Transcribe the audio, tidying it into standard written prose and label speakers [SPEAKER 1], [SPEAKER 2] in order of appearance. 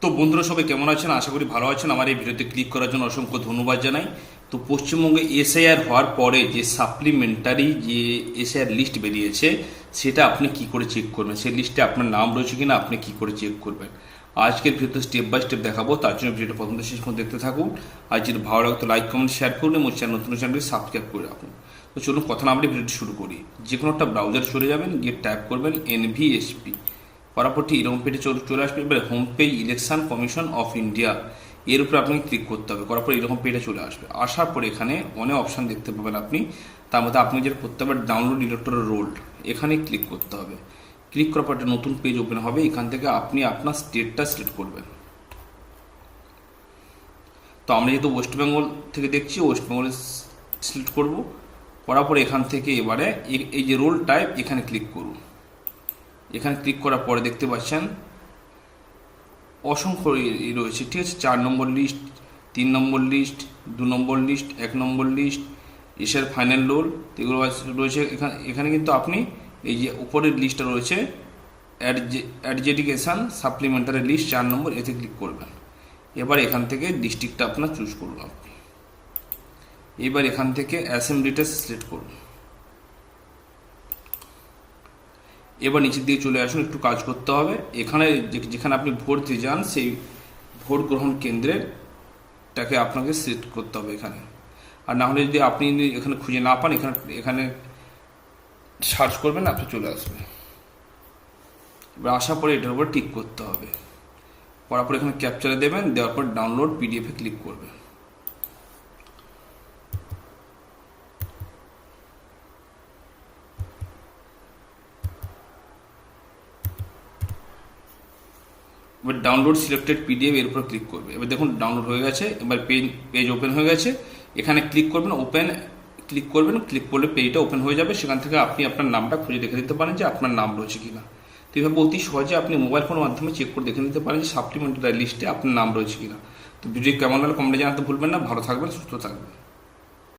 [SPEAKER 1] তো বন্ধুরা সবাই কেমন আছেন? আশা করি ভালো আছেন। আমার এই ভিডিওতে ক্লিক করার জন্য অসংখ্য ধন্যবাদ জানাই। তো পশ্চিমবঙ্গে এসআইআর হওয়ার পরে যে সাপ্লিমেন্টারি যে এসআইআর লিস্ট বেরিয়েছে সেটা আপনি কি করে চেক করবেন, সেই লিস্টে আপনার নাম রয়েছে কিনা আপনি কি করে চেক করবেন, আজকের ভিডিওতে স্টেপ বাই স্টেপ দেখাবো। তার জন্য ভিডিওটা প্রথম থেকে শেষ পর্যন্ত দেখতে থাকুন। আর যদি ভালো লাগে তো লাইক কমেন্ট শেয়ার করুন এবং নতুন চ্যানেলটি সাবস্ক্রাইব করে রাখুন। তো চলুন কথা না বলে ভিডিওটি শুরু করি। যে কোনো একটা ব্রাউজারে চলে যাবেন, গিয়ে টাইপ করবেন NVSP, করার পরটি এরকম পেজে চলে আসবে। এবার home page election commission of India এর উপরে আপনাকে ক্লিক করতে হবে। করার পর এরকম পেজে চলে আসবে। আসার পর এখানে অনেক অপশান দেখতে পাবেন আপনি। তার মধ্যে আপনি যেটা করতে হবে ডাউনলোড ইলেক্টোরাল রোল, এখানে ক্লিক করতে হবে। ক্লিক করার পর একটা নতুন পেজ ওপেন হবে। এখান থেকে আপনি আপনার স্টেটটা সিলেক্ট করবেন। তো আমরা যেহেতু ওয়েস্ট বেঙ্গল থেকে দেখছি, ওয়েস্ট বেঙ্গলে সিলেক্ট করব। করার পর এখান থেকে এবারে এই যে রোল টাইপ এখানে ক্লিক করুন। এখানে ক্লিক করার পরে দেখতে পাচ্ছেন অসংখ্য রয়েছে, ঠিক আছে। 4 নম্বর লিস্ট, 3 নম্বর লিস্ট, 2 নম্বর লিস্ট, 1 নম্বর লিস্ট, এসের ফাইনাল রোল এগুলো রয়েছে। এখানে কিন্তু আপনি এই যে উপরের লিস্টটা রয়েছে অ্যাডজেডিকেশান সাপ্লিমেন্টারি লিস্ট 4 নম্বর, এতে ক্লিক করবেন। এবার এখান থেকে ডিস্ট্রিক্টটা আপনার চুজ করুন আপনি। এবার এখান থেকে অ্যাসেম্বলিটা সিলেক্ট করুন। এবার নিচের দিকে চলে আসুন, একটু কাজ করতে হবে। এখানে যেখানে আপনি ভোট দিতে যান সেই ভোট গ্রহণ কেন্দ্রেরটাকে আপনাকে সিলেক্ট করতে হবে এখানে। আর না হলে যদি আপনি এখানে খুঁজে না পান, এখানে সার্চ করবেন, আপনি চলে আসবে। এবার আসার পরে এটার উপর টিক করতে হবে। করার পর এখানে ক্যাপচারে দেবেন, দেওয়ার পর ডাউনলোড PDF এ ক্লিক করবেন। এবার ডাউনলোড সিলেক্টেড PDF এর উপর ক্লিক করবে। এবার দেখুন ডাউনলোড হয়ে গেছে। এবার পেজ ওপেন হয়ে গেছে। এখানে ক্লিক করবেন, ক্লিক করলে পেজটা ওপেন হয়ে যাবে। সেখান থেকে আপনি আপনার নামটা খুঁজে দেখে দিতে পারেন যে আপনার নাম রয়েছে কিনা। তো এইভাবে অতি সহজে আপনি মোবাইল ফোনের মাধ্যমে চেক করে দেখে নিতে পারেন যে সাপ্লিমেন্টারি লিস্টে আপনার নাম রয়েছে কিনা। তো ভিডিও কেমন লাগলে কমেন্টে জানাতে ভুলবেন না। ভালো থাকবেন, সুস্থ থাকবেন।